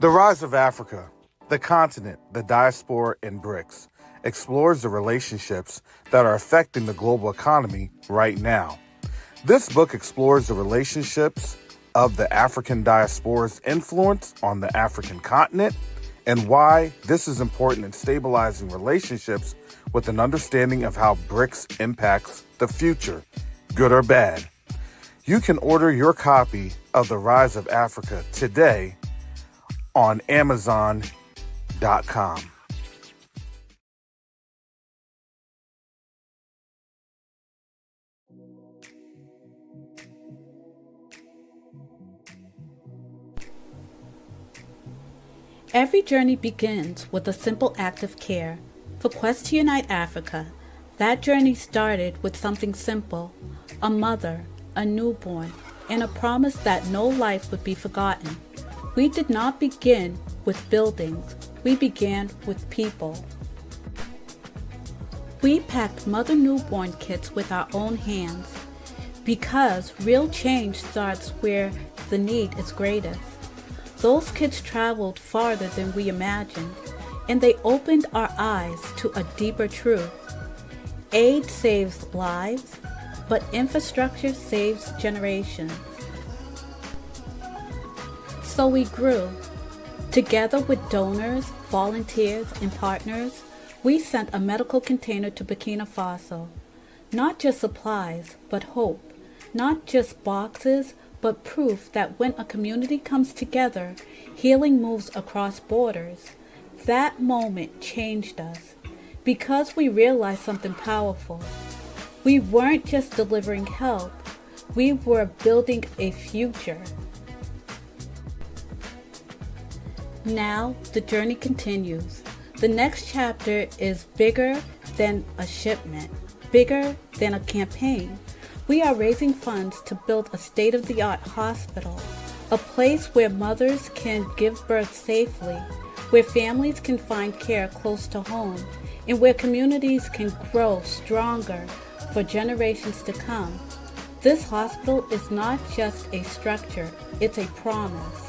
The Rise of Africa, the continent, the diaspora, and BRICS explores the relationships that are affecting the global economy right now. This book explores the relationships of the African diaspora's influence on the African continent and why this is important in stabilizing relationships with an understanding of how BRICS impacts the future, good or bad. You can order your copy of The Rise of Africa today on Amazon.com. Every journey begins with a simple act of care. For Quest to Unite Africa, that journey started with something simple: a mother, a newborn, and a promise that no life would be forgotten. We did not begin with buildings, we began with people. We packed mother newborn kits with our own hands because real change starts where the need is greatest. Those kids traveled farther than we imagined, and they opened our eyes to a deeper truth. Aid saves lives, but infrastructure saves generations. So we grew. Together with donors, volunteers, and partners, we sent a medical container to Burkina Faso. Not just supplies, but hope. Not just boxes, but proof that when a community comes together, healing moves across borders. That moment changed us because we realized something powerful. We weren't just delivering help, we were building a future. Now the journey continues. The next chapter is bigger than a shipment, bigger than a campaign. We are raising funds to build a state-of-the-art hospital, a place where mothers can give birth safely, where families can find care close to home, and where communities can grow stronger for generations to come. This hospital is not just a structure, it's a promise.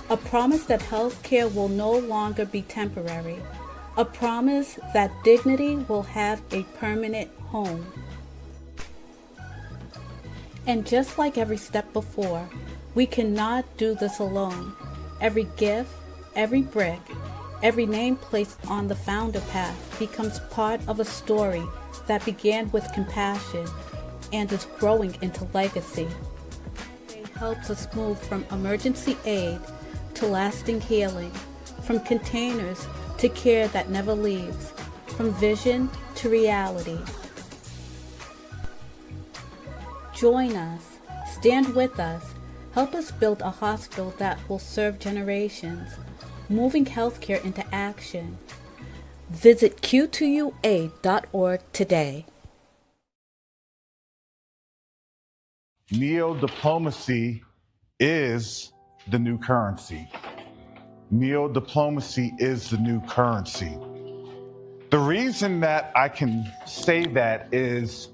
A promise that healthcare will no longer be temporary. A promise that dignity will have a permanent home. And just like every step before, we cannot do this alone. Every gift, every brick, every name placed on the founder path becomes part of a story that began with compassion and is growing into legacy. It helps us move from emergency aid to lasting healing, from containers to care that never leaves, from vision to reality. Join us, stand with us, help us build a hospital that will serve generations, moving healthcare into action. Visit q2ua.org today. Neo-diplomacy is the new currency. Neo-diplomacy is the new currency. The reason that I can say that is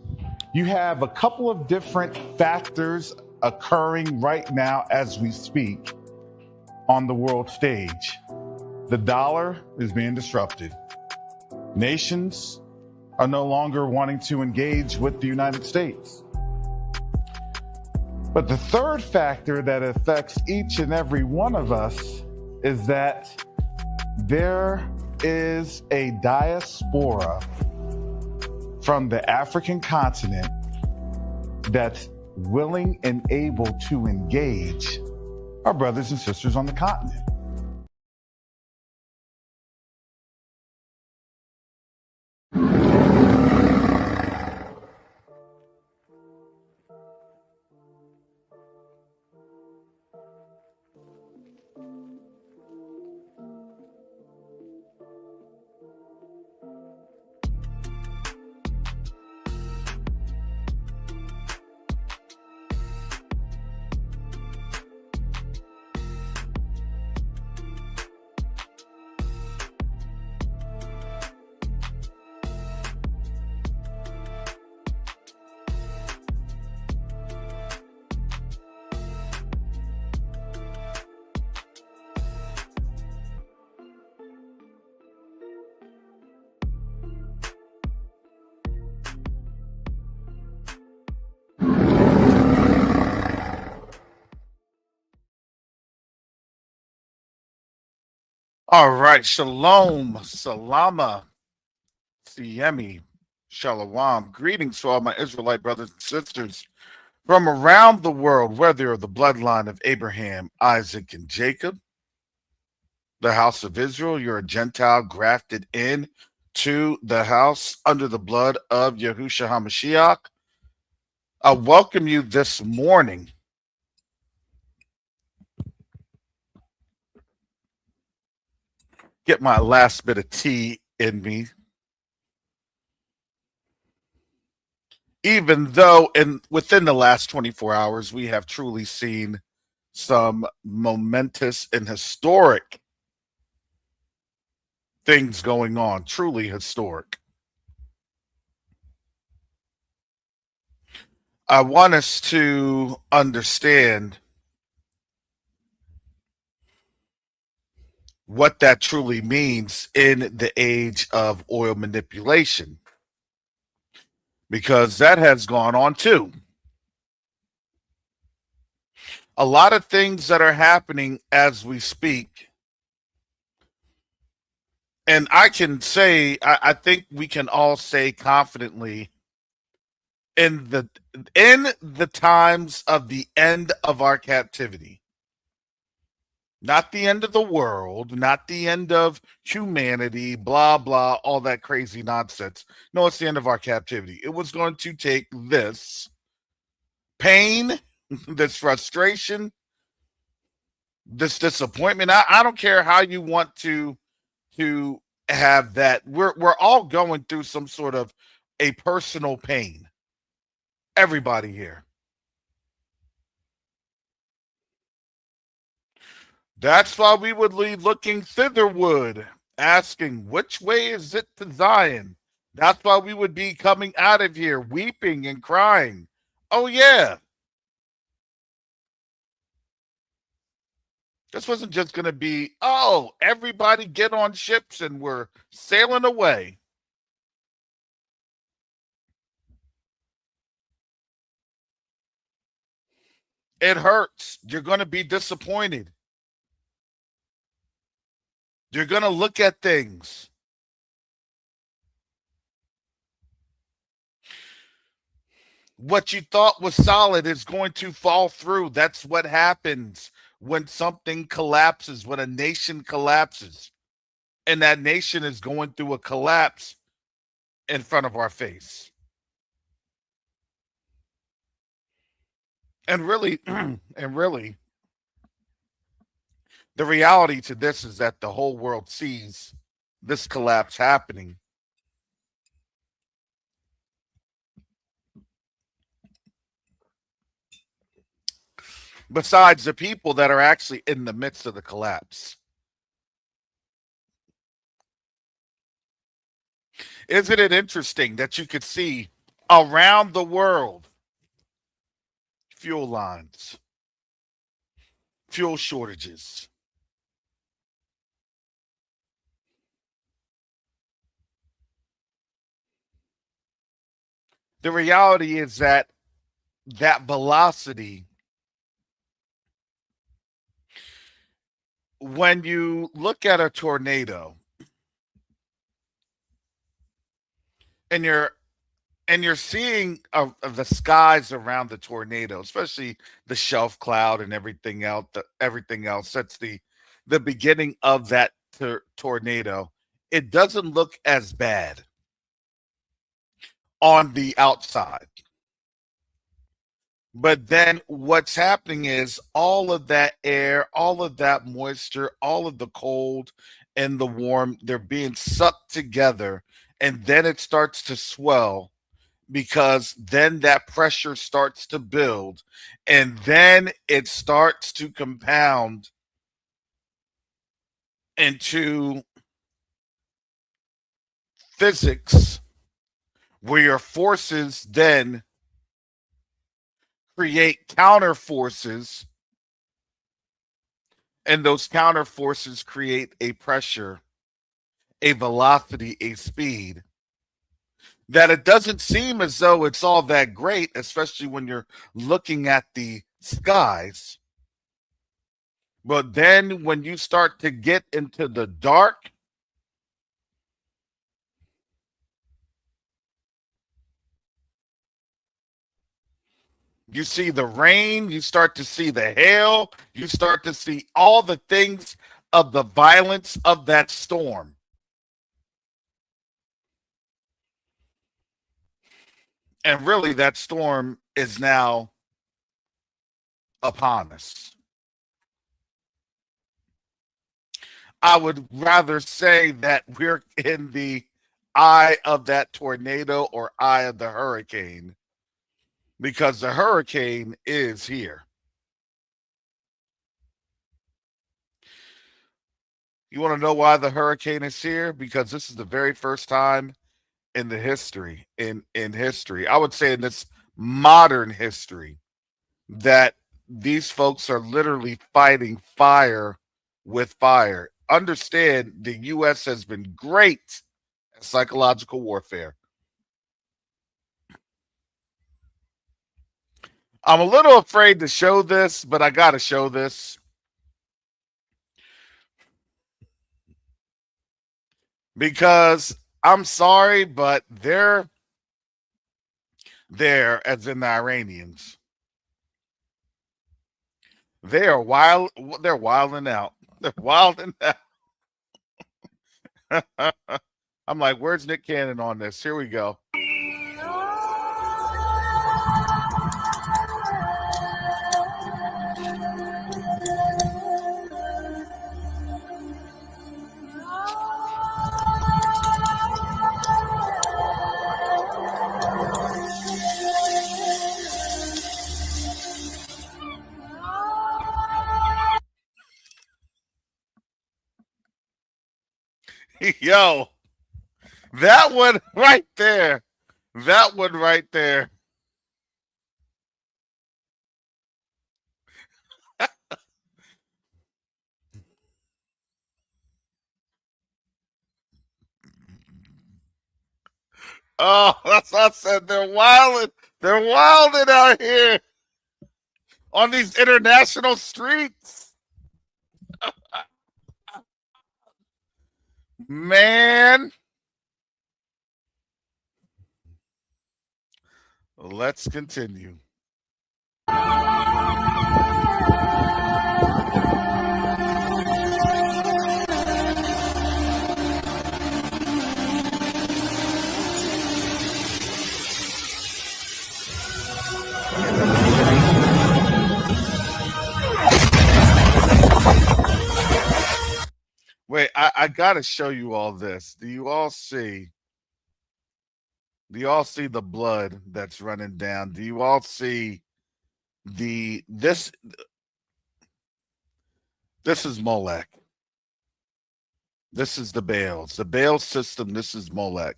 you have a couple of different factors occurring right now as we speak on the world stage. The dollar is being disrupted. Nations are no longer wanting to engage with the United States. But the third factor that affects each and every one of us is that there is a diaspora from the African continent that's willing and able to engage our brothers and sisters on the continent. All right, shalom, salama, siyemi, shalom. Greetings to all my Israelite brothers and sisters from around the world, whether you're the bloodline of Abraham, Isaac, and Jacob, the house of Israel, you're a Gentile grafted in to the house under the blood of Yahushua HaMashiach. I welcome you this morning. Get my last bit of tea in me. Even though within the last 24 hours, we have truly seen some momentous and historic things going on, truly historic. I want us to understand what that truly means in the age of oil manipulation, because that has gone on too. A lot of things that are happening as we speak. And I can say, I think we can all say confidently, in the times of the end of our captivity, not the end of the world, not the end of humanity, blah blah, all that crazy nonsense. No, it's the end of our captivity. It was going to take this pain, this frustration, this disappointment. I don't care how you want to have that. We're all going through some sort of a personal pain. Everybody here. That's why we would leave looking thitherward, asking, which way is it to Zion? That's why we would be coming out of here weeping and crying. Oh, yeah. This wasn't just going to be, oh, everybody get on ships and we're sailing away. It hurts. You're going to be disappointed. You're going to look at things. What you thought was solid is going to fall through. That's what happens when something collapses, when a nation collapses. And that nation is going through a collapse in front of our face. And really, the reality to this is that the whole world sees this collapse happening. Besides the people that are actually in the midst of the collapse. Isn't it interesting that you could see around the world fuel lines, fuel shortages? The reality is that velocity, when you look at a tornado and you're seeing the skies around the tornado, especially the shelf cloud and everything else. Everything else. That's the beginning of that tornado. It doesn't look as bad on the outside, but then what's happening is all of that air, all of that moisture, all of the cold and the warm, they're being sucked together, and then it starts to swell, because then that pressure starts to build, and then it starts to compound into physics, where your forces then create counter forces, and those counter forces create a pressure, a velocity, a speed that it doesn't seem as though it's all that great, especially when you're looking at the skies. But then when you start to get into the dark, you see the rain, you start to see the hail, you start to see all the things of the violence of that storm. And really, that storm is now upon us. I would rather say that we're in the eye of that tornado or eye of the hurricane because the hurricane is here. You want to know why the hurricane is here? Because this is the very first time in the history, in history, I would say in this modern history, that these folks are literally fighting fire with fire. Understand the US has been great at psychological warfare. I'm a little afraid to show this, but I got to show this because I'm sorry, but they're there, as in the Iranians. They are wild. They're wilding out. They're wilding out. I'm like, where's Nick Cannon on this? Here we go. Yo, that one right there. That one right there. Oh, that's what I said. They're wilding. They're wilding out here on these international streets. Man, let's continue. Wait, I gotta show you all this. Do you all see? Do you all see the blood that's running down? Do you all see the this? This is Molech. This is the Baals. The Baal system. This is Molech.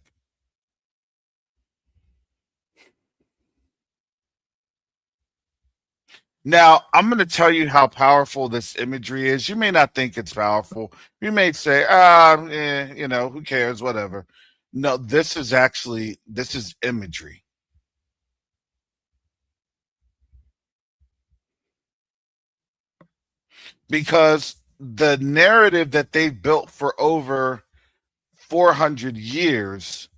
Now, I'm going to tell you how powerful this imagery is. You may not think it's powerful. You may say, who cares, whatever. No, this is imagery. Because the narrative that they've built for over 400 years,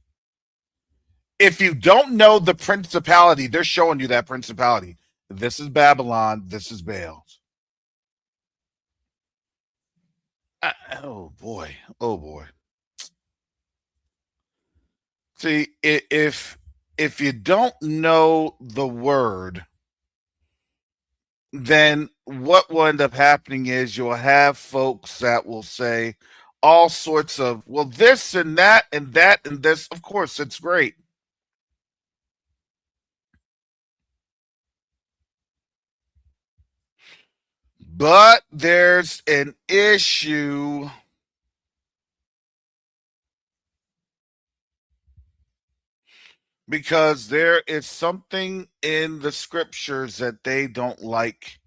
if you don't know the principality, they're showing you that principality. This is Babylon. This is Baal. Oh boy. Oh boy. See, if you don't know the word, then what will end up happening is you'll have folks that will say all sorts of, well, this and that and that and this. Of course, it's great. But there's an issue because there is something in the scriptures that they don't like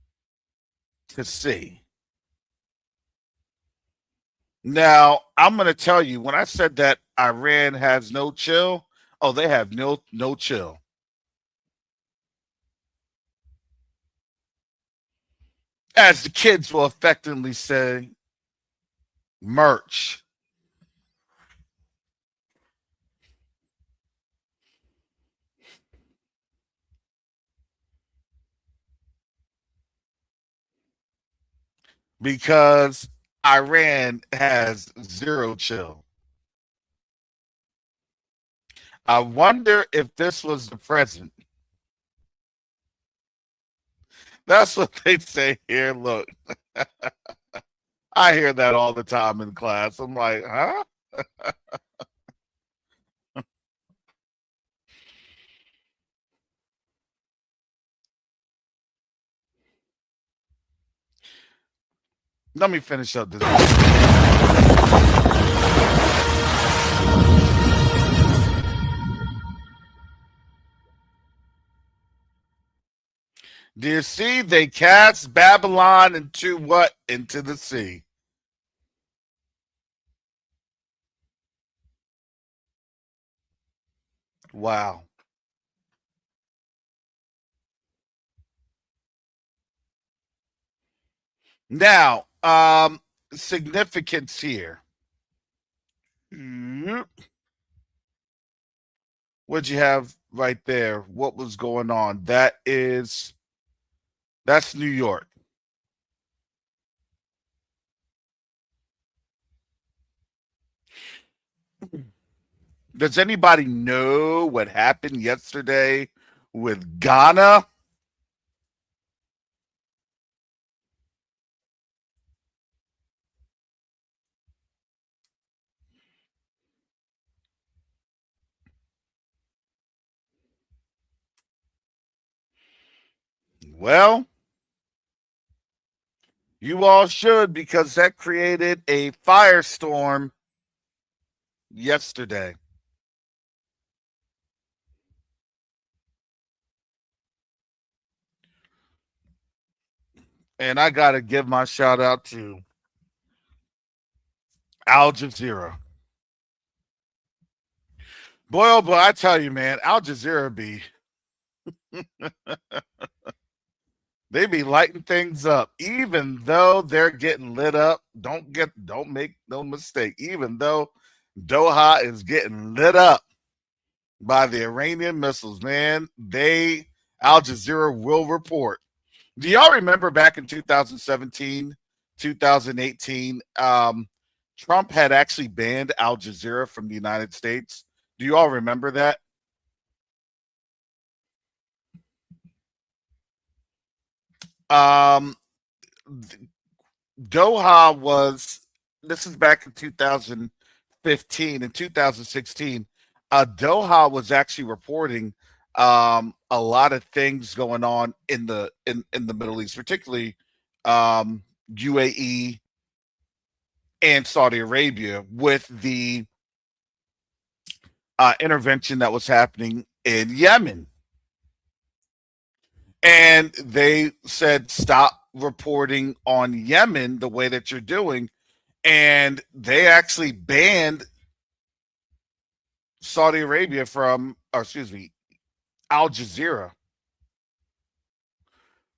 to see. Now, I'm going to tell you, when I said that Iran has no chill, oh, they have no chill. as the kids will effectively say, merch. Because Iran has zero chill. I wonder if this was the present. That's what they say here. Look, I hear that all the time in class. I'm like, huh? Let me finish up this. Do you see? They cast Babylon into what? Into the sea. Wow. Now, significance here. What'd you have right there? What was going on? That's New York. Does anybody know what happened yesterday with Ghana? Well, you all should, because that created a firestorm yesterday. And I got to give my shout out to Al Jazeera. Boy, oh boy, I tell you, man, Al Jazeera they be lighting things up, even though they're getting lit up. Don't make no mistake. Even though Doha is getting lit up by the Iranian missiles, man, Al Jazeera will report. Do y'all remember back in 2017, 2018, Trump had actually banned Al Jazeera from the United States? Do you all remember that? Um, Doha was, this is back in 2015 and 2016. Doha was actually reporting a lot of things going on in the Middle East, particularly UAE and Saudi Arabia, with the intervention that was happening in Yemen. And they said, stop reporting on Yemen the way that you're doing. And they actually banned Saudi Arabia or excuse me, Al Jazeera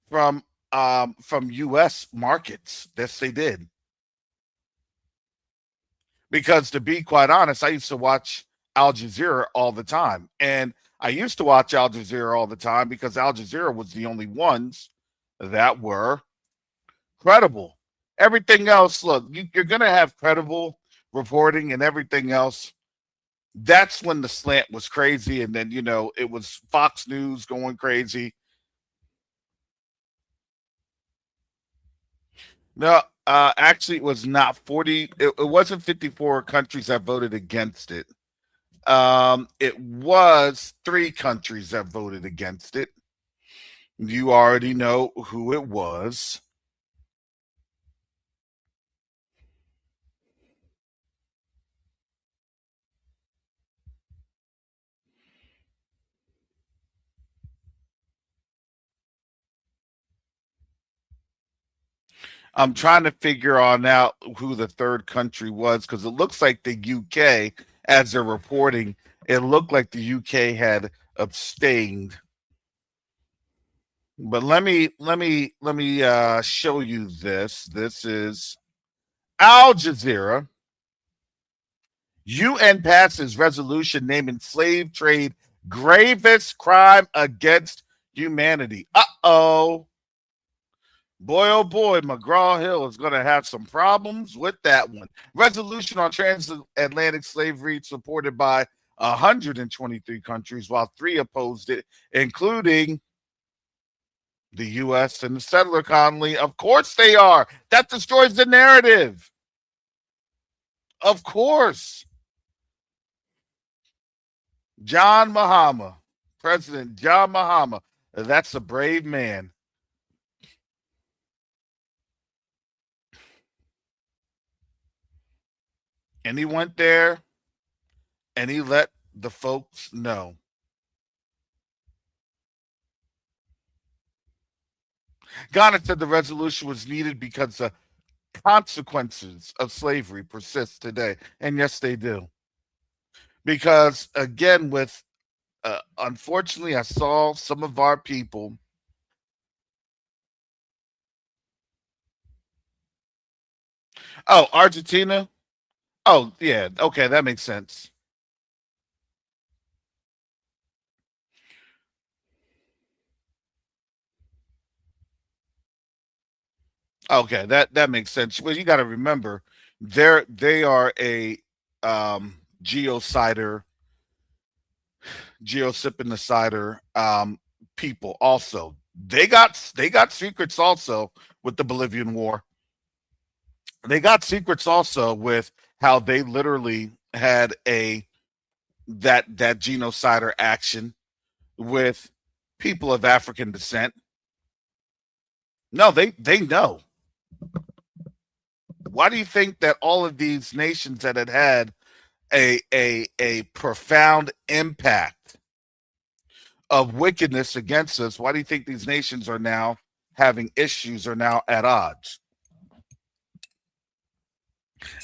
from U.S. markets. Yes, they did. Because to be quite honest, I used to watch Al Jazeera all the time, and I used to watch Al Jazeera all the time because Al Jazeera was the only ones that were credible. Everything else, look, you're going to have credible reporting and everything else. That's when the slant was crazy, and then it was Fox News going crazy. No, actually, it was not 40. It wasn't 54 countries that voted against it. It was 3 countries that voted against it. You already know who it was. I'm trying to figure on out who the third country was, because it looks like the UK, as they're reporting, it looked like the UK had abstained. But let me show you this. This is Al Jazeera. UN passes resolution naming slave trade gravest crime against humanity. Uh-oh. Boy, oh boy, McGraw Hill is going to have some problems with that one. Resolution on transatlantic slavery supported by 123 countries, while 3 opposed it, including the U.S. and the settler colony. Of course they are. That destroys the narrative. Of course. John Mahama, President John Mahama, that's a brave man. And he went there and he let the folks know. Ghana said the resolution was needed because the consequences of slavery persist today. And yes, they do. Because again, with unfortunately, I saw some of our people. Oh, Argentina. Oh, yeah. Okay, that makes sense. Okay, that makes sense. Well, you got to remember, they are a geocider, geosipping the cider people. Also, they got secrets also with the Bolivian War. They got secrets also with how they literally had a that genocider action with people of African descent. No, they know. Why do you think that all of these nations that had a profound impact of wickedness against us, why do you think these nations are now having issues, are now at odds?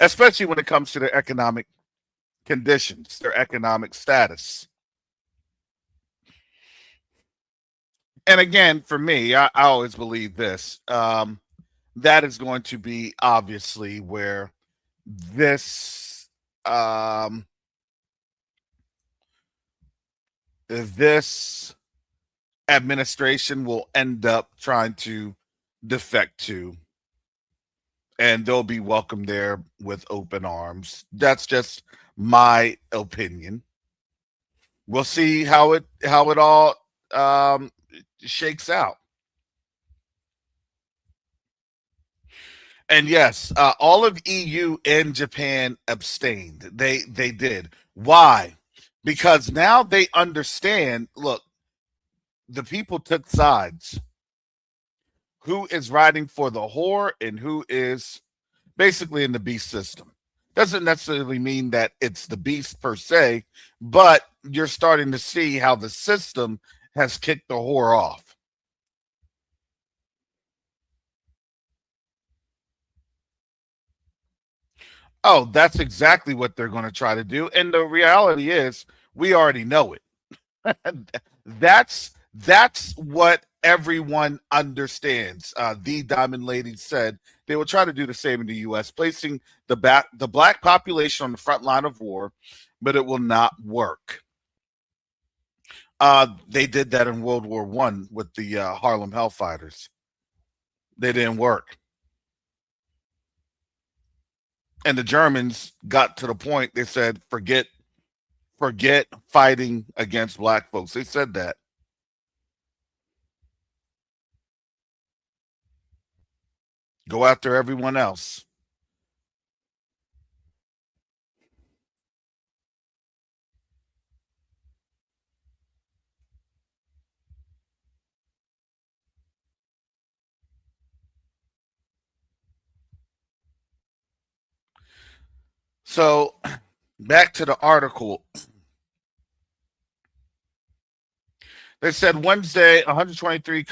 Especially when it comes to their economic conditions, their economic status. And again, for me, I always believe this. That is going to be obviously where this this administration will end up trying to defect to, and they'll be welcomed there with open arms. That's just my opinion. We'll see how it all shakes out. And yes, all of EU and Japan abstained. They did. Why? Because now they understand. Look, the people took sides. Who is riding for the whore and who is basically in the beast system? Doesn't necessarily mean that it's the beast per se, but you're starting to see how the system has kicked the whore off. Oh, that's exactly what they're going to try to do. And the reality is, we already know it. That's what everyone understands. The Diamond Lady said they will try to do the same in the U.S., placing the black population on the front line of war, but it will not work. They did that in World War One with the Harlem Hellfighters. They didn't work, and the Germans got to the point they said, forget fighting against black folks. They said that. Go after everyone else. So back to the article. They said Wednesday 123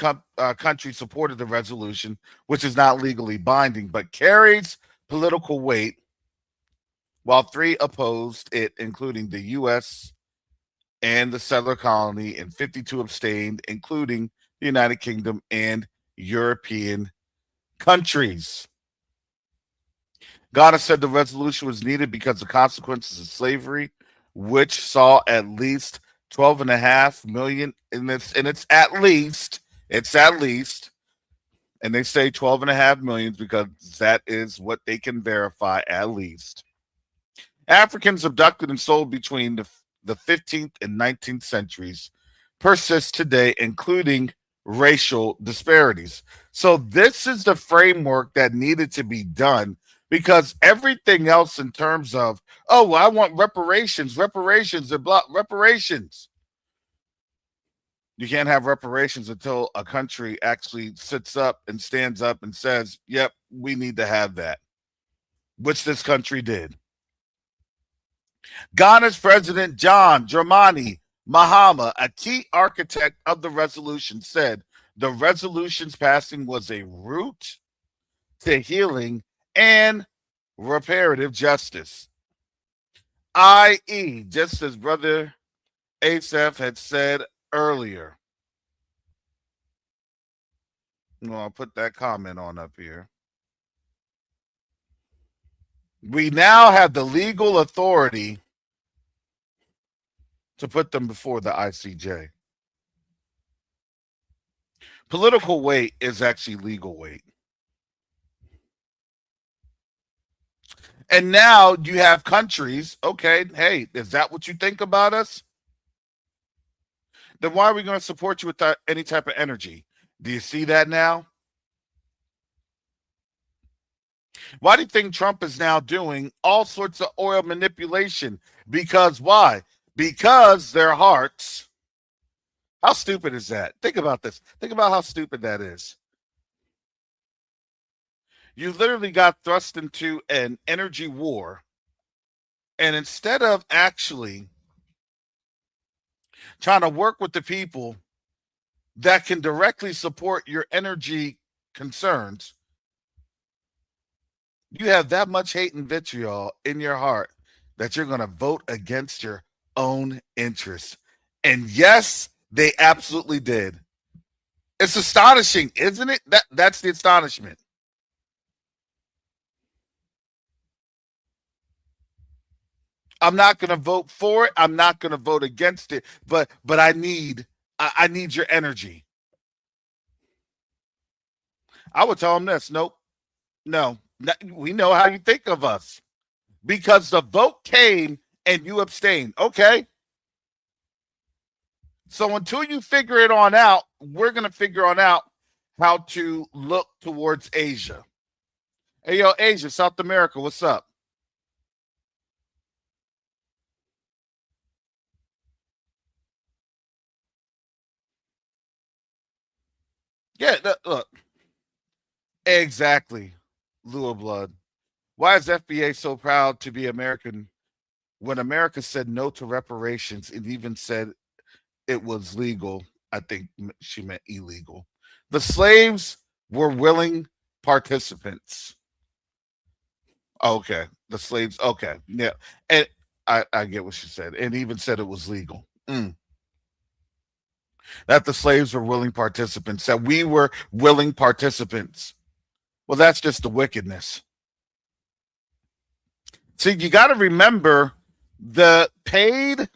countries supported the resolution, which is not legally binding, but carries political weight, while 3 opposed it, including the U.S. and the settler colony, and 52 abstained, including United Kingdom, and European countries. Ghana said the resolution was needed because of consequences of slavery, which saw at least 12.5 million, and it's at least, and they say 12.5 million because that is what they can verify at least. Africans abducted and sold between the 15th and 19th centuries persist today, including racial disparities. So this is the framework that needed to be done, because everything else in terms of, oh, well, I want reparations, reparations. You can't have reparations until a country actually sits up and stands up and says, yep, we need to have that, which this country did. Ghana's President John Dramani Mahama, a key architect of the resolution, said the resolution's passing was a route to healing and reparative justice, i.e., just as Brother Asaph had said earlier. Well, I'll put that comment on up here. We now have the legal authority to put them before the ICJ. Political weight is actually legal weight. And now you have countries, okay, hey, is that what you think about us? Then why are we going to support you with any type of energy? Do you see that now? Why do you think Trump is now doing all sorts of oil manipulation? Because why? Because their hearts. How stupid is that? Think about this. Think about how stupid that is. You literally got thrust into an energy war, and instead of actually trying to work with the people that can directly support your energy concerns, you have that much hate and vitriol in your heart that you're going to vote against your own interests. And yes, they absolutely did. It's astonishing, isn't it? That's the astonishment. I'm not going to vote for it. I'm not going to vote against it. But I need your energy. I would tell them this. Nope. No. We know how you think of us, because the vote came and you abstained. Okay. So until you figure it on out, we're going to figure on out how to look towards Asia. Hey, yo, Asia, South America, what's up? Yeah, look. Exactly. Lua Blood. Why is FBA so proud to be American when America said no to reparations and even said it was legal? I think she meant illegal. The slaves were willing participants. Okay. The slaves. Okay. Yeah. And I get what she said. And even said it was legal. That the slaves were willing participants, that we were willing participants. Well, that's just the wickedness. See, you got to remember the paid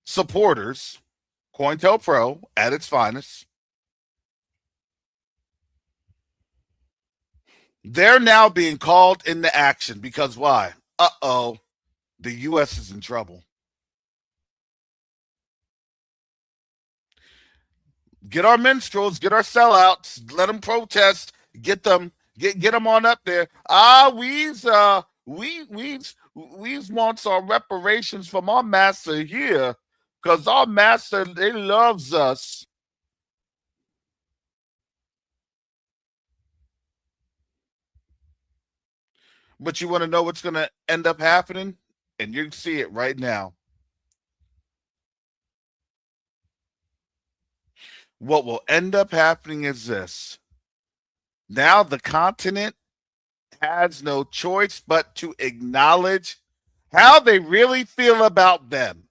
supporters, COINTELPRO at its finest, they're now being called into action because why? Uh-oh, the U.S. is in trouble. Get our minstrels, get our sellouts, let them protest, get them on up there. We wants our reparations from our master here, because our master, they loves us. But you want to know what's going to end up happening? And you see it right now. What will end up happening is this. Now the continent has no choice but to acknowledge how they really feel about them.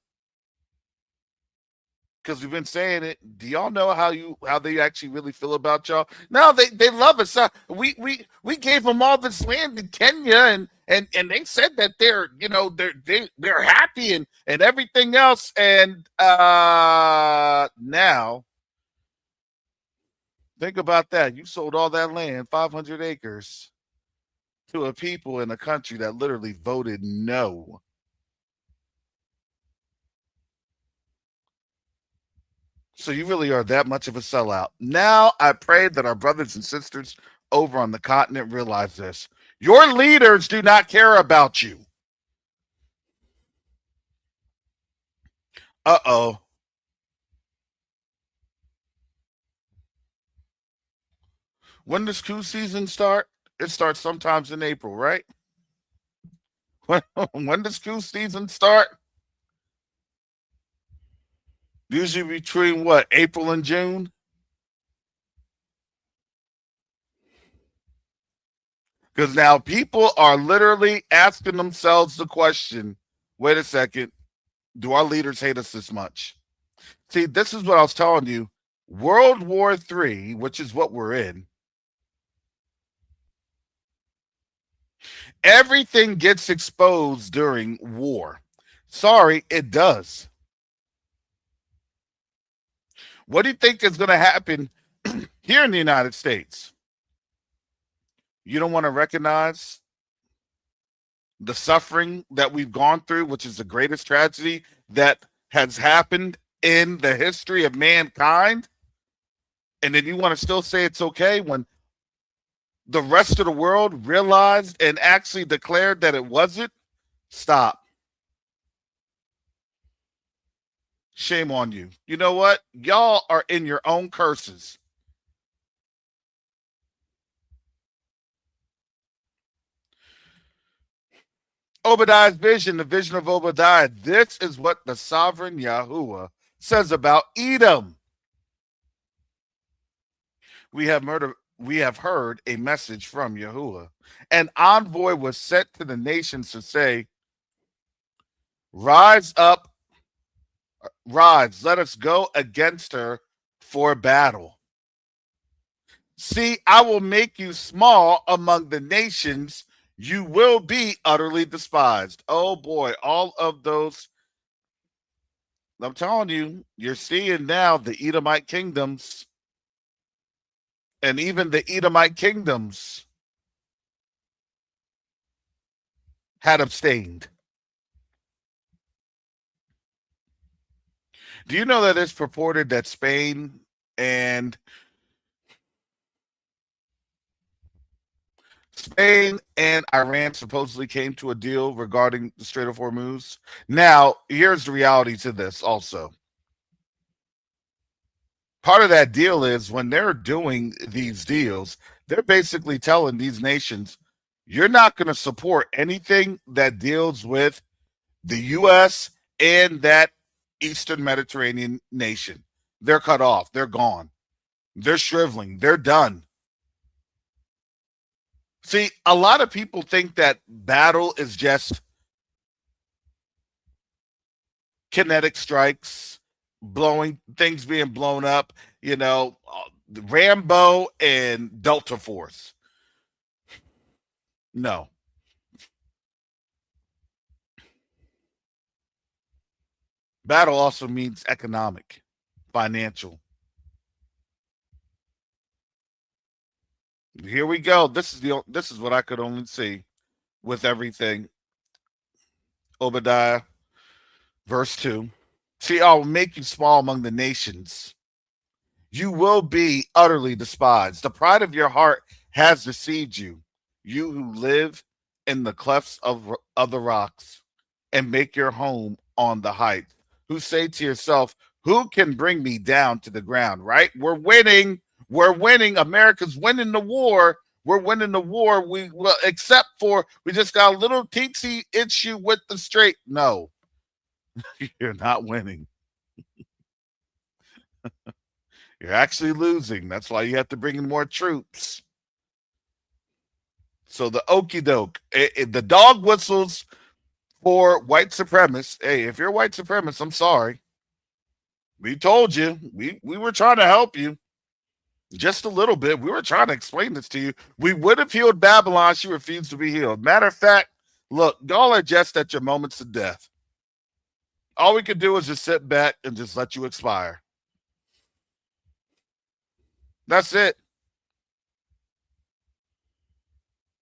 because we've been saying it. Do y'all know how they actually really feel about y'all? No, they love us. We gave them all this land in Kenya, and they said that they're happy and everything else. And now think about that. You sold all that land, 500 acres, to a people in a country that literally voted no. So you really are that much of a sellout. Now I pray that our brothers and sisters over on the continent realize this. Your leaders do not care about you. Uh-oh. When does coup season start? It starts sometimes in April, right? When does coup season start? Usually between what, April and June? Because now people are literally asking themselves the question, wait a second, do our leaders hate us this much? See, this is what I was telling you. World War III, which is what we're in, everything gets exposed during war. Sorry, it does. What do you think is going to happen here in the United States? You don't want to recognize the suffering that we've gone through, which is the greatest tragedy that has happened in the history of mankind. And then you want to still say it's okay when the rest of the world realized and actually declared that it wasn't? Stop. Shame on you. You know what? Y'all are in your own curses. Obadiah's vision, the vision of Obadiah. This is what the sovereign Yahuwah says about Edom. We have heard a message from Yahuwah. An envoy was sent to the nations to say, rise up, rise, let us go against her for battle. See, I will make you small among the nations. You will be utterly despised. Oh boy, all of those. I'm telling you, you're seeing now the Edomite kingdoms, and even the Edomite kingdoms had abstained. Do you know that it's purported that Spain and Iran supposedly came to a deal regarding the Strait of Hormuz? Now, here's the reality to this also. Part of that deal is when they're doing these deals, they're basically telling these nations, you're not going to support anything that deals with the U.S. and that Eastern Mediterranean nation. They're cut off. They're gone. They're shriveling. They're done. See, a lot of people think that battle is just kinetic strikes, blowing things being blown up, Rambo and Delta Force. No. Battle also means economic, financial. Here we go. This is what I could only see with everything. Obadiah, verse 2. See, I will make you small among the nations. You will be utterly despised. The pride of your heart has deceived you. You who live in the clefts of the rocks and make your home on the heights, who say to yourself, who can bring me down to the ground, right? We're winning. We're winning. America's winning the war. We're winning the war. Except for we just got a little teensy issue with the strait. No, you're not winning. You're actually losing. That's why you have to bring in more troops. So the okey doke, the dog whistles for white supremacists. Hey, if you're a white supremacist, I'm sorry. We told you. We were trying to help you just a little bit. We were trying to explain this to you. We would have healed Babylon. She refused to be healed. Matter of fact, look, y'all are just at your moments of death. All we could do is just sit back and just let you expire. That's it.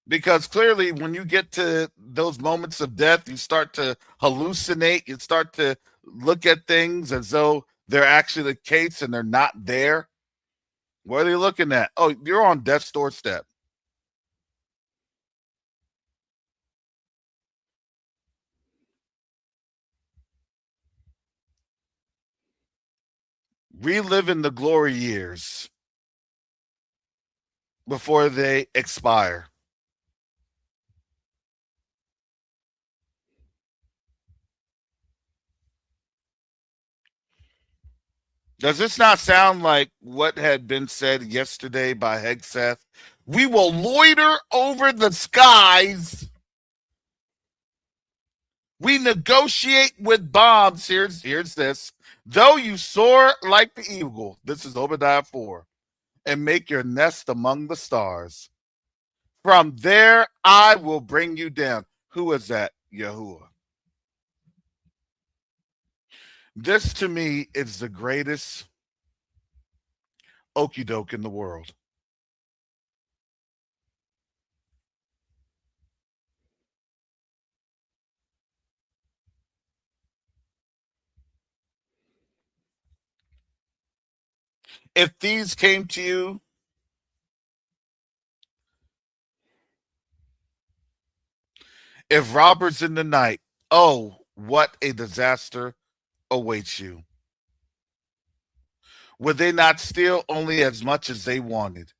Because clearly, when you get to those moments of death, you start to hallucinate. You start to look at things as though they're actually the case and they're not there. What are they looking at? Oh, you're on death's doorstep. Reliving the glory years before they expire. Does this not sound like what had been said yesterday by Hegseth? We will loiter over the skies. We negotiate with bombs. Here's this. Though you soar like the eagle, this is Obadiah 4, and make your nest among the stars. From there I will bring you down. Who is that? Yahuwah. This to me is the greatest okey doke in the world. If these came to you, if robbers in the night, oh, what a disaster awaits you. Would they not steal only as much as they wanted?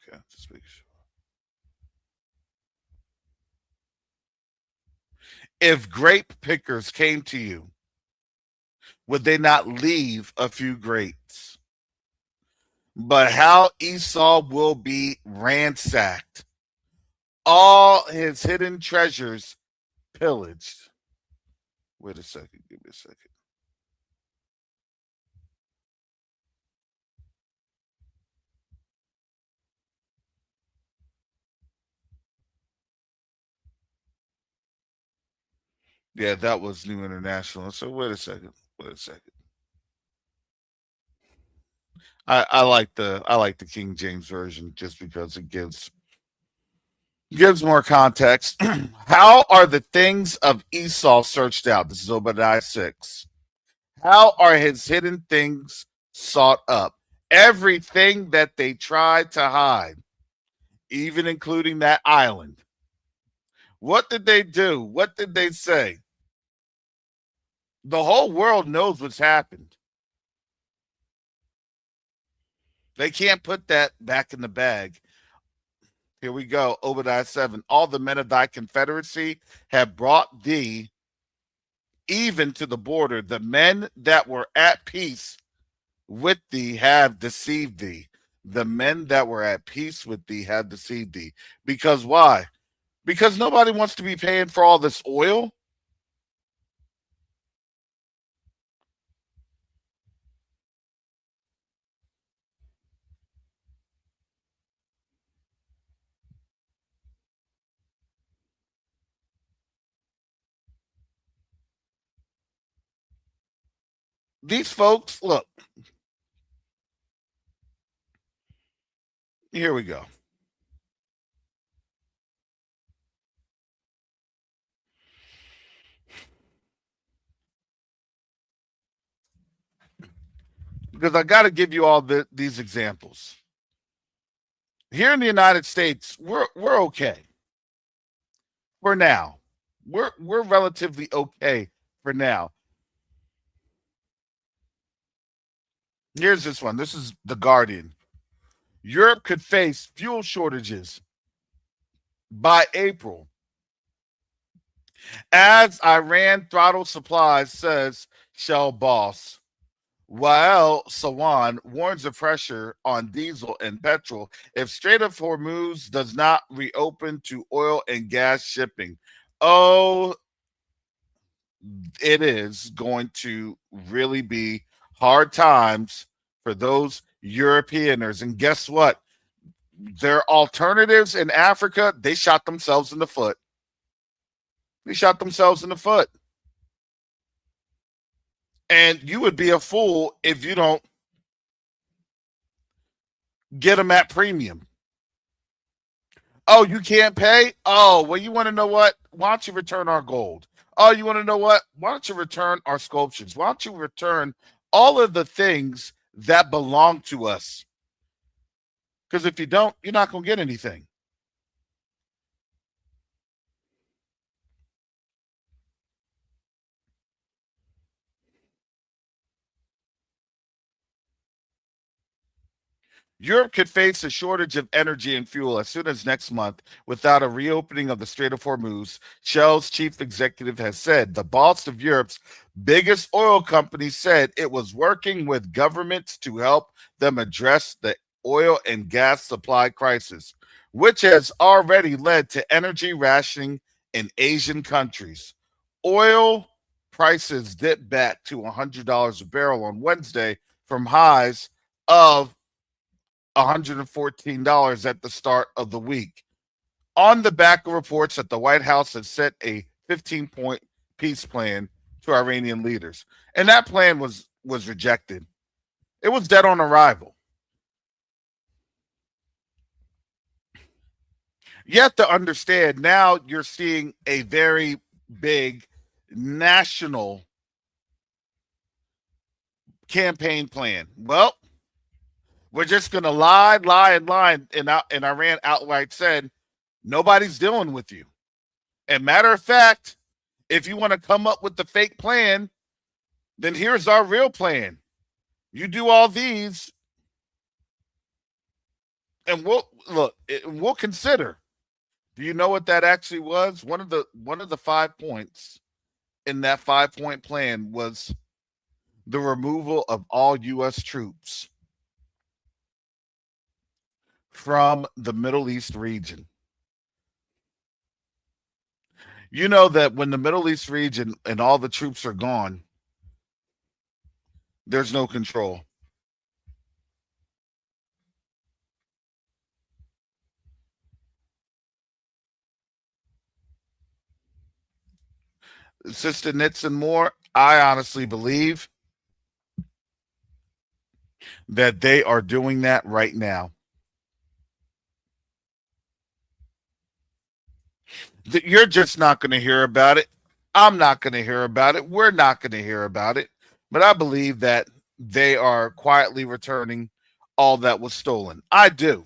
Okay, just make sure. If grape pickers came to you, would they not leave a few grapes? But how Esau will be ransacked, all his hidden treasures pillaged. Wait a second, give me a second. Yeah, that was New International. So wait a second. Wait a second. I like the King James version just because it gives more context. How are the things of Esau searched out? This is Obadiah 6. How are his hidden things sought up? Everything that they tried to hide, even including that island. What did they do? What did they say? The whole world knows what's happened. They can't put that back in the bag. Here we go. Obadiah 7. All the men of thy confederacy have brought thee even to the border. The men that were at peace with thee have deceived thee. The men that were at peace with thee have deceived thee. Because why? Because nobody wants to be paying for all this oil. These folks, look, here we go. Because I got to give you all these examples. Here in the United States, we're okay for now. We're relatively okay for now. Here's this one. This is The Guardian. Europe could face fuel shortages by April as Iran throttle supplies, says Shell boss. Wael Sawan warns of pressure on diesel and petrol if Strait of Hormuz does not reopen to oil and gas shipping. Oh it is going to really be hard times for those Europeaners. And guess what? Their alternatives in Africa, they shot themselves in the foot. They shot themselves in the foot. And you would be a fool if you don't get them at premium. Oh, you can't pay? Oh, well, you want to know what? Why don't you return our gold? Oh, you want to know what? Why don't you return our sculptures? Why don't you return all of the things that belong to us? Because if you don't, you're not going to get anything. Europe could face a shortage of energy and fuel as soon as next month without a reopening of the Strait of Hormuz. Shell's chief executive has said the boss of Europe's biggest oil company said it was working with governments to help them address the oil and gas supply crisis, which has already led to energy rationing in Asian countries. Oil prices dipped back to $100 a barrel on Wednesday from highs of $114 at the start of the week, on the back of reports that the White House has set a 15-point peace plan to Iranian leaders. And that plan was rejected. It was dead on arrival. You have to understand now you're seeing a very big national campaign plan. Well, we're just going to lie, lie, and lie. And Iran outright said, nobody's dealing with you. And matter of fact, if you want to come up with the fake plan, then here's our real plan. You do all these, and we'll consider. Do you know what that actually was? One of the 5 points in that 5 point plan was the removal of all U.S. troops from the Middle East region. You know that when the Middle East region and all the troops are gone, there's no control. Sister Nits and more, I honestly believe that they are doing that right now. You're just not going to hear about it. I'm not going to hear about it. We're not going to hear about it. But I believe that they are quietly returning all that was stolen. I do.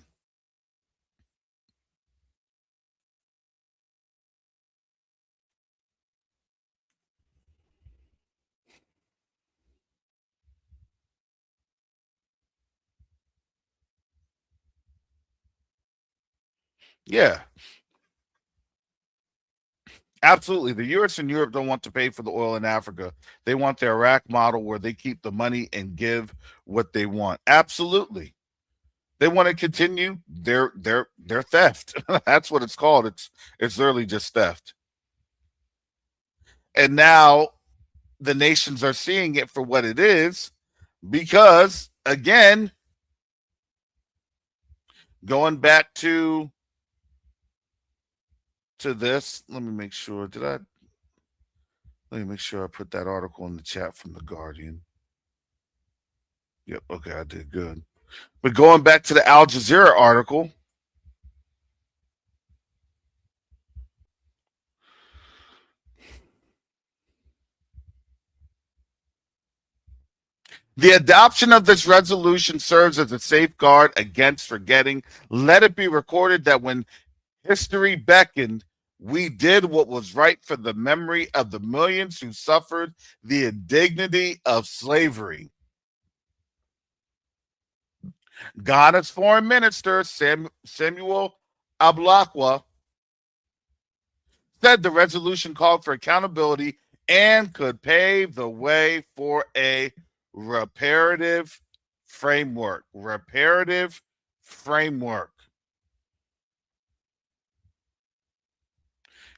Yeah, absolutely. The US and Europe don't want to pay for the oil in Africa. They want the Iraq model where they keep the money and give what they want. Absolutely. They want to continue their theft. That's what it's called. It's literally just theft. And now the nations are seeing it for what it is because again, going back to this, let me make sure I put that article in the chat from the Guardian. Yep, okay, I did good. But going back to the Al Jazeera article, the adoption of this resolution serves as a safeguard against forgetting. Let it be recorded that when history beckoned, we did what was right for the memory of the millions who suffered the indignity of slavery. Ghana's foreign minister, Samuel Ablakwa, said the resolution called for accountability and could pave the way for a reparative framework. Reparative framework.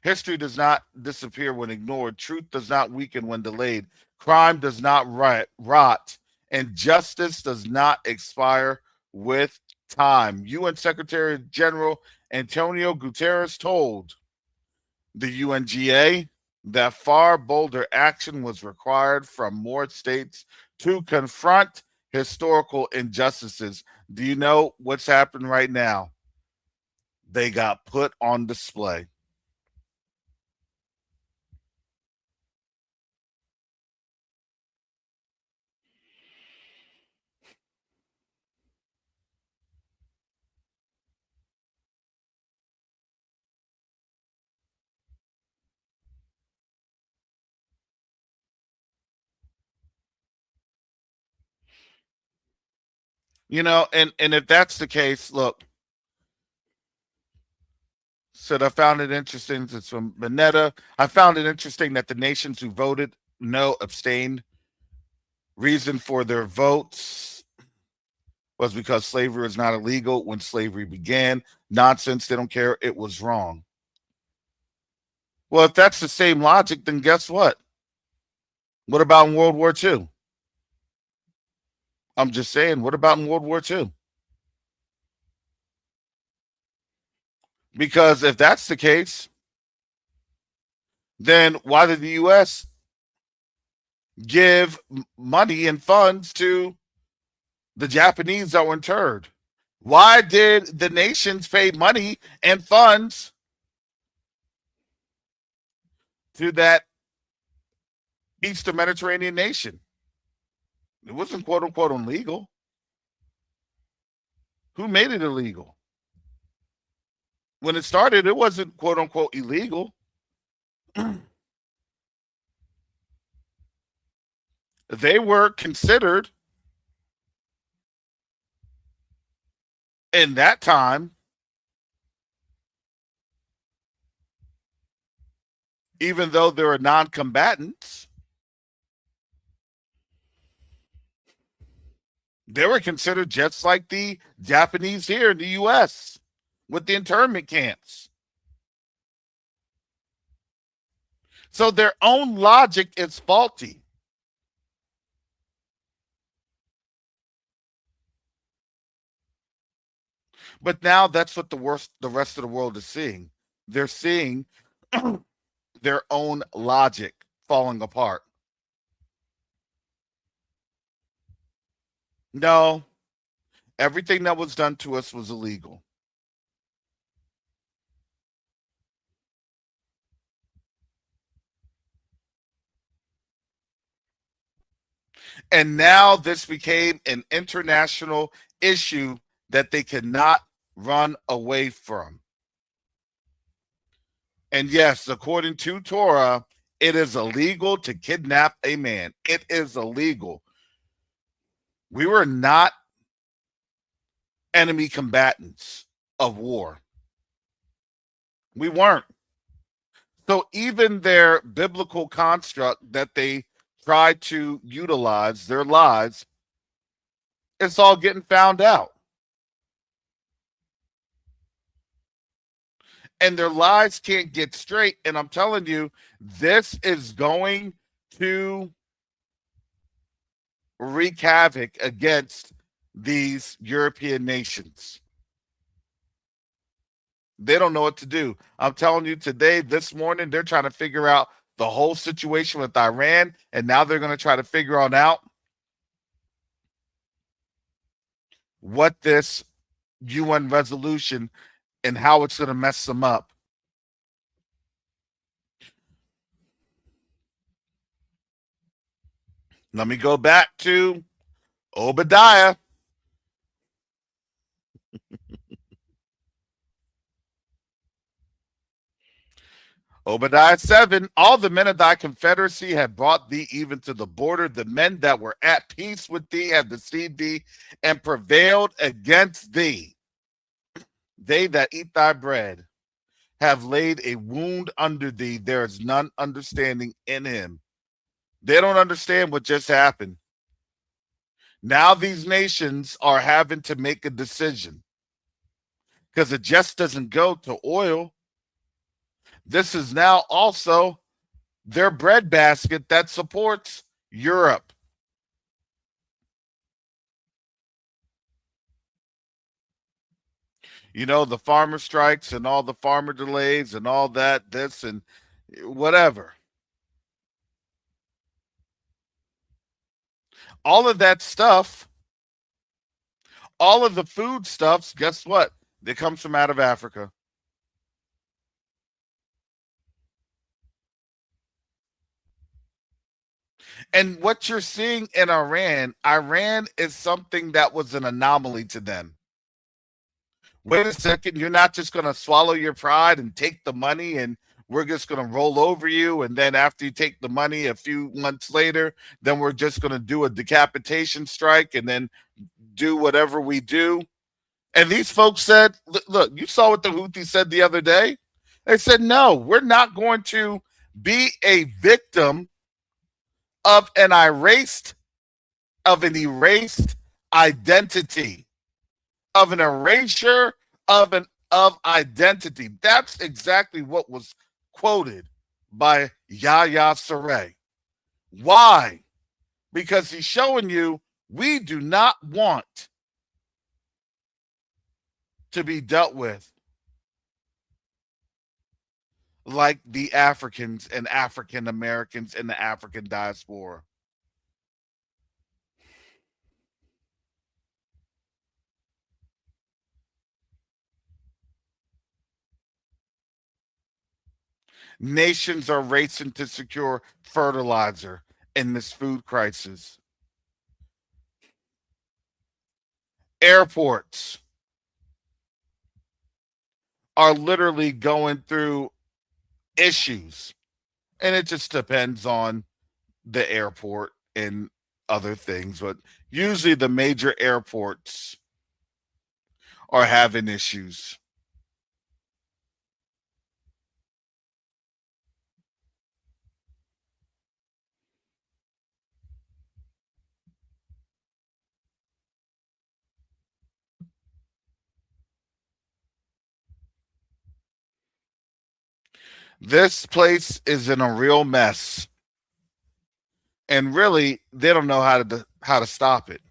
History does not disappear when ignored. Truth does not weaken when delayed. Crime does not rot. And justice does not expire with time. UN Secretary General Antonio Guterres told the UNGA that far bolder action was required from more states to confront historical injustices. Do you know what's happened right now? They got put on display. And if that's the case, look, said I found it interesting. It's from Minetta. I found it interesting that the nations who voted no abstained. Reason for their votes was because slavery is not illegal when slavery began. Nonsense. They don't care. It was wrong. Well, if that's the same logic, then guess what? What about in World War II? I'm just saying, what about in World War II? Because if that's the case, then why did the U.S. give money and funds to the Japanese that were interned? Why did the nations pay money and funds to that Eastern Mediterranean nation? It wasn't quote unquote illegal. Who made it illegal? When it started, it wasn't quote unquote illegal. They were considered in that time, even though they were non-combatants, they were considered just like the Japanese here in the U.S. with the internment camps. So their own logic is faulty. But now that's what the rest of the world is seeing. They're seeing their own logic falling apart. No, everything that was done to us was illegal. And now this became an international issue that they cannot run away from. And yes, according to Torah, it is illegal to kidnap a man. It is illegal. We were not enemy combatants of war. We weren't. So even their biblical construct that they try to utilize, their lies, it's all getting found out. And their lies can't get straight. And I'm telling you, this is going to wreak havoc against these European nations. They don't know what to do. I'm telling you today, this morning, they're trying to figure out the whole situation with Iran. And now they're going to try to figure out what this UN resolution and how it's going to mess them up. Let me go back to Obadiah. Obadiah 7, all the men of thy confederacy have brought thee even to the border. The men that were at peace with thee have deceived thee and prevailed against thee. They that eat thy bread have laid a wound under thee. There is none understanding in him. They don't understand what just happened. Now these nations are having to make a decision because it just doesn't go to oil. This is now also their breadbasket that supports Europe. You know, the farmer strikes and all the farmer delays and all that, this and whatever. All of that stuff, all of the food stuffs, guess what? It comes from out of Africa. And what you're seeing in Iran is something that was an anomaly to them. Wait a second, you're not just going to swallow your pride and take the money and we're just going to roll over you. And then after you take the money a few months later, then we're just going to do a decapitation strike and then do whatever we do. And these folks said, look, you saw what the Houthis said the other day. They said, no, we're not going to be a victim of an erased identity, of an erasure of identity. That's exactly what was quoted by Yahya Sarey. Why? Because he's showing you we do not want to be dealt with like the Africans and African Americans in the African diaspora. Nations are racing to secure fertilizer in this food crisis. Airports are literally going through issues, and it just depends on the airport and other things, but usually the major airports are having issues. This place is in a real mess, and really they don't know how to stop it.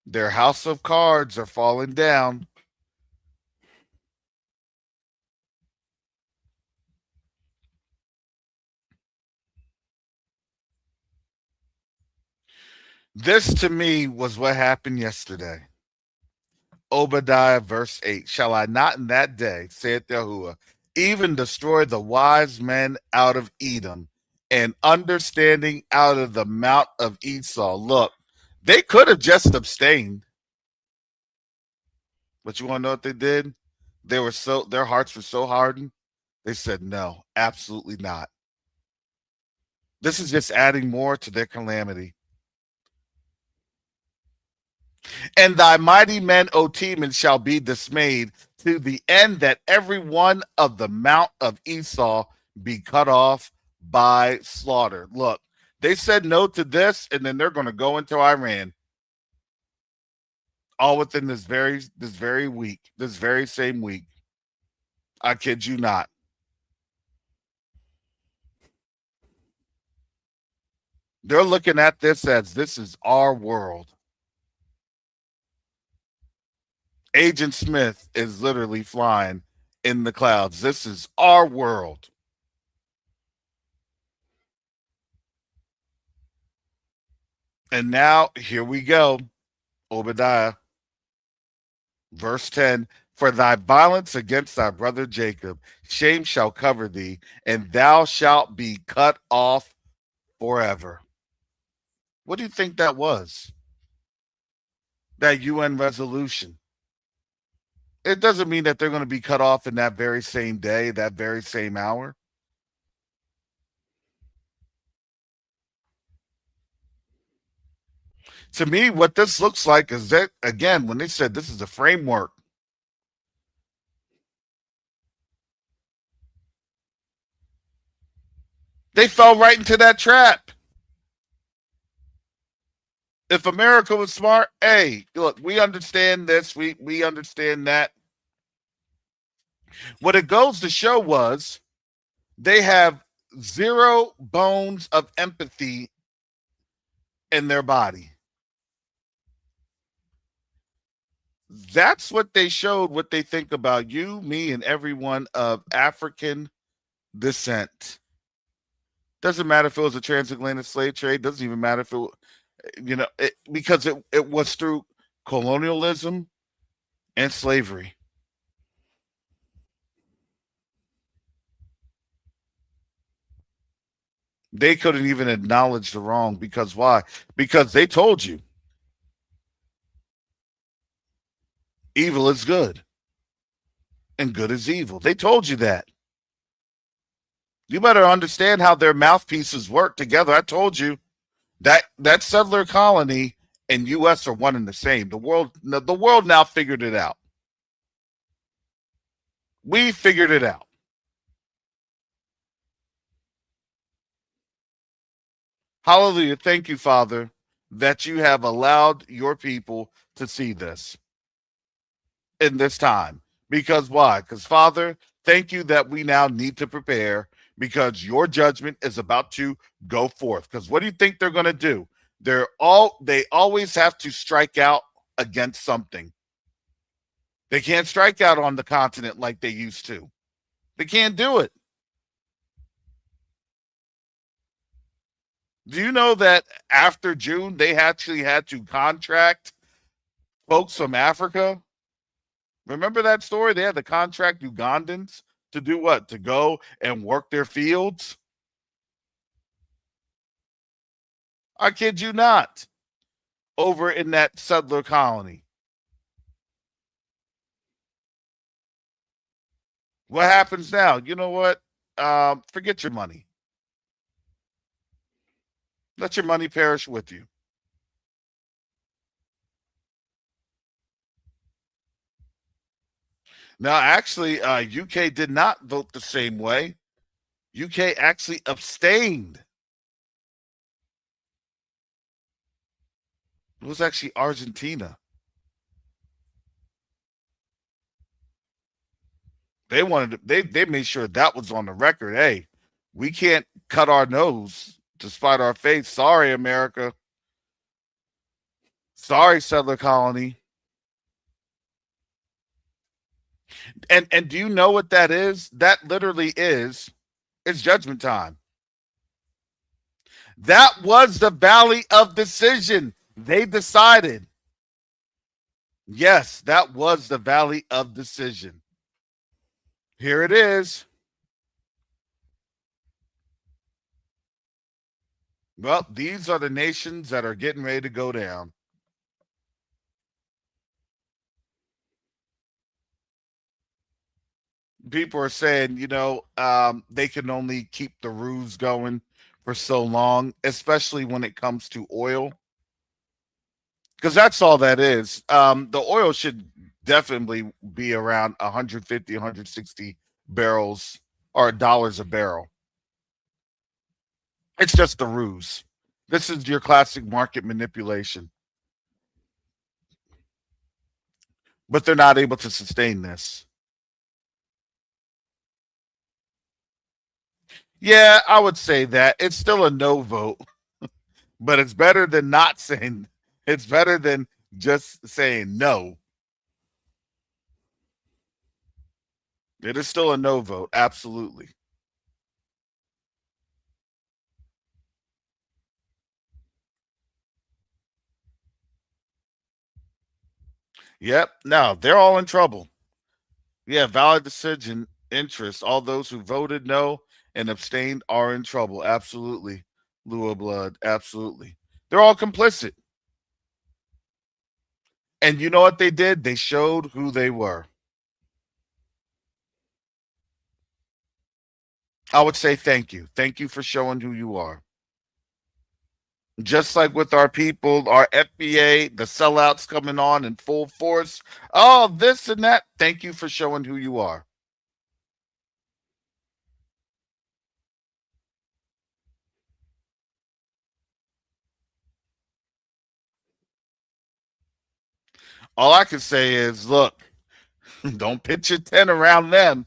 Their house of cards are falling down. This to me was what happened yesterday. Obadiah verse 8. Shall I not in that day, saith Yahuwah, even destroy the wise men out of Edom and understanding out of the mount of Esau? Look, they could have just abstained, but you want to know what they did? Their hearts were so hardened. They said, no, absolutely not. This is just adding more to their calamity. And thy mighty men, O Teman, shall be dismayed to the end that every one of the mount of Esau be cut off by slaughter. Look, they said no to this, and then they're going to go into Iran, all within this very week, this very same week. I kid you not. They're looking at this as this is our world. Agent Smith is literally flying in the clouds. This is our world. And now here we go. Obadiah, verse 10. For thy violence against thy brother Jacob, shame shall cover thee, and thou shalt be cut off forever. What do you think that was? That UN resolution. It doesn't mean that they're going to be cut off in that very same day, that very same hour. To me, what this looks like is that, again, when they said this is a framework, they fell right into that trap. If America was smart, hey, look, we understand this, we understand that. What it goes to show was they have zero bones of empathy in their body. That's what they showed, what they think about you, me, and everyone of African descent. Doesn't matter if it was a transatlantic slave trade. Doesn't even matter if because it was through colonialism and slavery. They couldn't even acknowledge the wrong because why? Because they told you evil is good and good is evil. They told you that. You better understand how their mouthpieces work together. I told you that settler colony and U.S. are one and the same. The world now figured it out. We figured it out. Hallelujah. Thank you, Father, that you have allowed your people to see this in this time. Because why? Because, Father, thank you that we now need to prepare because your judgment is about to go forth. Because what do you think they're going to do? They always have to strike out against something. They can't strike out on the continent like they used to. They can't do it. Do you know that after June, they actually had to contract folks from Africa? Remember that story? They had to contract Ugandans to do what? To go and work their fields? I kid you not. Over in that settler colony. What happens now? You know what? Forget your money. Let your money perish with you. Now, actually, UK did not vote the same way. UK actually abstained. It was actually Argentina. They made sure that was on the record. Hey, we can't cut our nose to spite our face. Sorry, America. Sorry, settler colony. And do you know what that is? That literally is it's judgment time. That was the valley of decision. They decided. Yes, that was the valley of decision. Here it is. Well, these are the nations that are getting ready to go down. People are saying, they can only keep the ruse going for so long, especially when it comes to oil, because that's all that is. The oil should definitely be around 150, 160 barrels or dollars a barrel. It's just the ruse. This is your classic market manipulation, but they're not able to sustain this. Yeah, I would say that it's still a no vote, but it's better than not saying. It's better than just saying no. It is still a no vote, absolutely. Yep. Now they're all in trouble. Yeah, valid decision, interest. All those who voted no and abstained are in trouble. Absolutely. Lua Blood, absolutely. They're all complicit. And you know what they did? They showed who they were. I would say thank you. Thank you for showing who you are. Just like with our people, our FBA, the sellouts coming on in full force. Oh, this and that. Thank you for showing who you are. All I can say is look, Don't pitch your tent around them.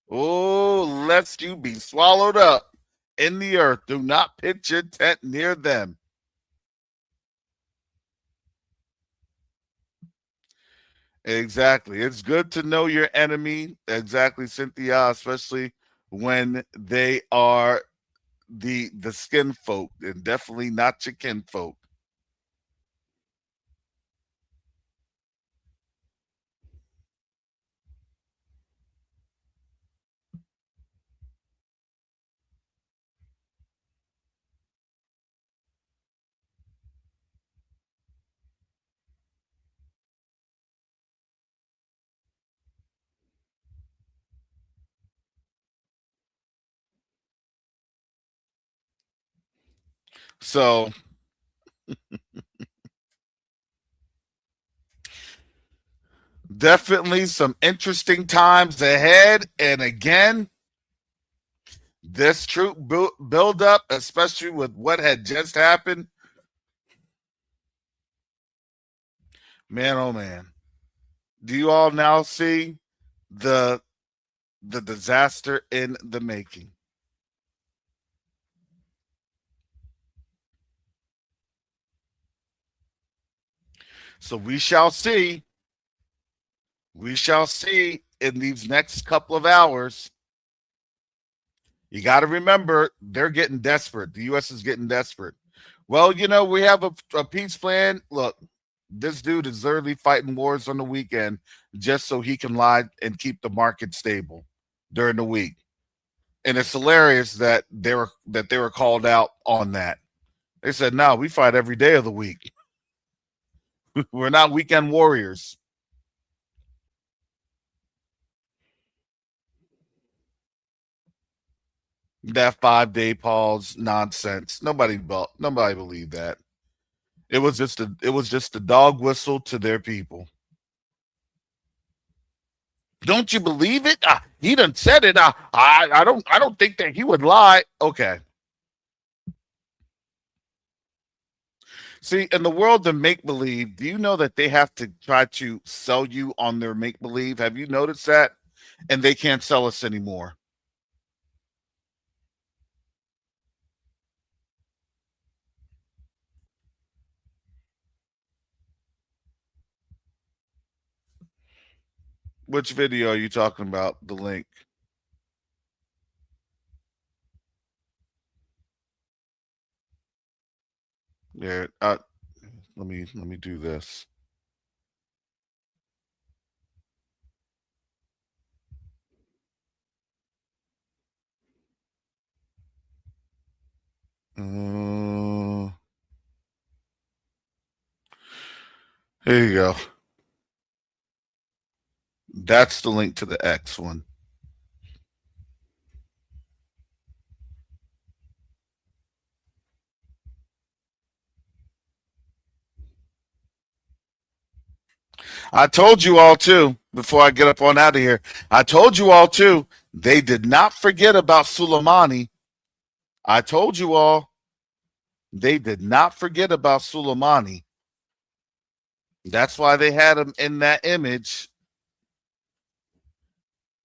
Oh, lest you be swallowed up in the earth. Do not pitch your tent near them. Exactly. It's good to know your enemy. Exactly, Cynthia, especially when they are the skin folk and definitely not your kin folk. So definitely some interesting times ahead. And again, this troop build up, especially with what had just happened, man, oh man. Do you all now see the the disaster in the making? So we shall see. We shall see in these next couple of hours. You got to remember, they're getting desperate. The U.S. is getting desperate. Well, we have a peace plan. Look, this dude is literally fighting wars on the weekend just so he can lie and keep the market stable during the week. And it's hilarious that they were called out on that. They said, "No, we fight every day of the week. We're not weekend warriors." That 5 day pause nonsense. Nobody believed that. It was just a dog whistle to their people. Don't you believe it? He done said it. I don't think that he would lie. Okay. See, in the world of make believe, do you know that they have to try to sell you on their make believe? Have you noticed that? And they can't sell us anymore. Which video are you talking about? The link. There. Let me do this. Uh, Here you go. That's the link to the X one. I told you all too, before I get up on out of here, I told you all too, they did not forget about Soleimani. I told you all, they did not forget about Soleimani. That's why they had him in that image.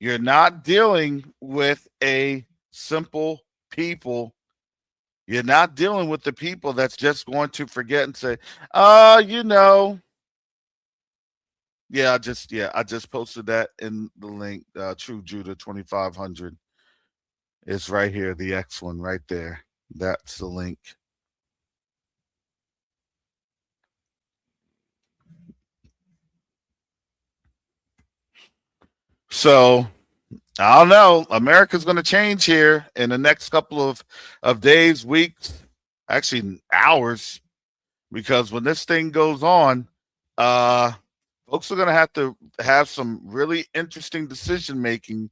You're not dealing with a simple people. You're not dealing with the people that's just going to forget and say, "Oh, I just posted that in the link. True Judah 2500 is right here. The X one right there. That's the link. So I don't know. America's going to change here in the next couple of days, weeks, actually hours, because when this thing goes on, uh, folks are going to have some really interesting decision making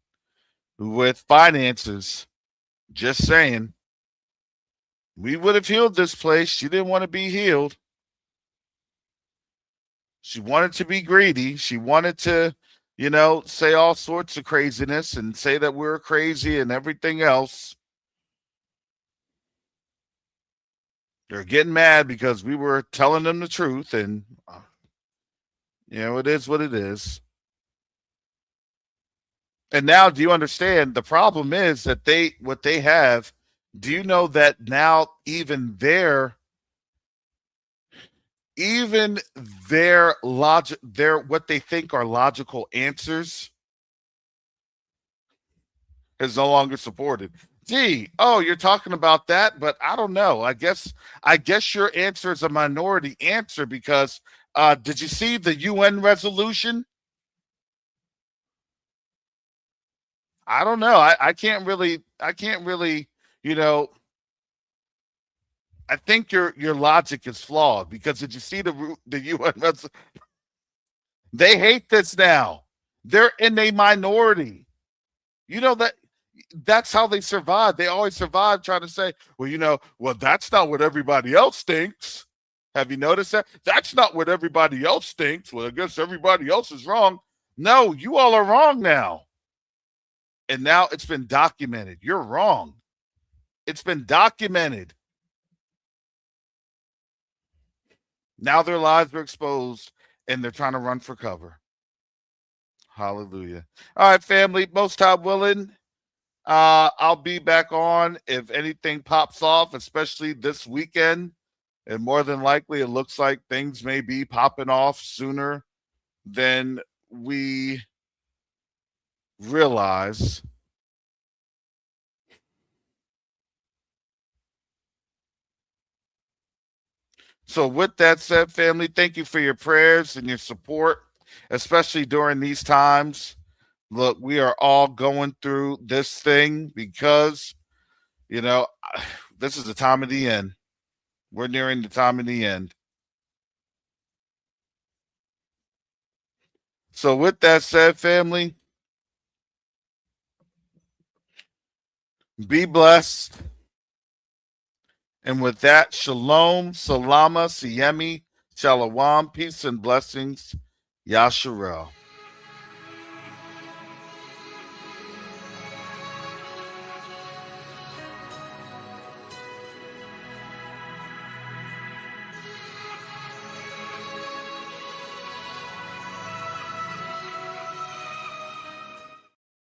with finances. Just saying. We would have healed this place. She didn't want to be healed. She wanted to be greedy. She wanted to, say all sorts of craziness and say that we are crazy and everything else. They're getting mad because we were telling them the truth, and it is what it is. And now, do you understand? The problem is that what they have. Do you know that now even their logic, their what they think are logical answers, is no longer supported. Gee, oh, you're talking about that, but I don't know. I guess your answer is a minority answer because did you see the UN resolution? I don't know. I can't really, you know, I think your logic is flawed because did you see the UN they hate this now. They're in a minority. You know that's how they survive. They always survive trying to say, well, well, that's not what everybody else thinks. Have you noticed that? That's not what everybody else thinks. Well, I guess everybody else is wrong. No, you all are wrong now. And now it's been documented. You're wrong. It's been documented. Now their lives are exposed and they're trying to run for cover. Hallelujah. All right, family. Most time willing. I'll be back on if anything pops off, especially this weekend. And more than likely, it looks like things may be popping off sooner than we realize. So, with that said, family, thank you for your prayers and your support, especially during these times. Look, we are all going through this thing because, you know, this is the time of the end. We're nearing the time of the end. So, with that said, family, be blessed. And with that, shalom, salama, siyemi, shalom, peace and blessings, Yasharel.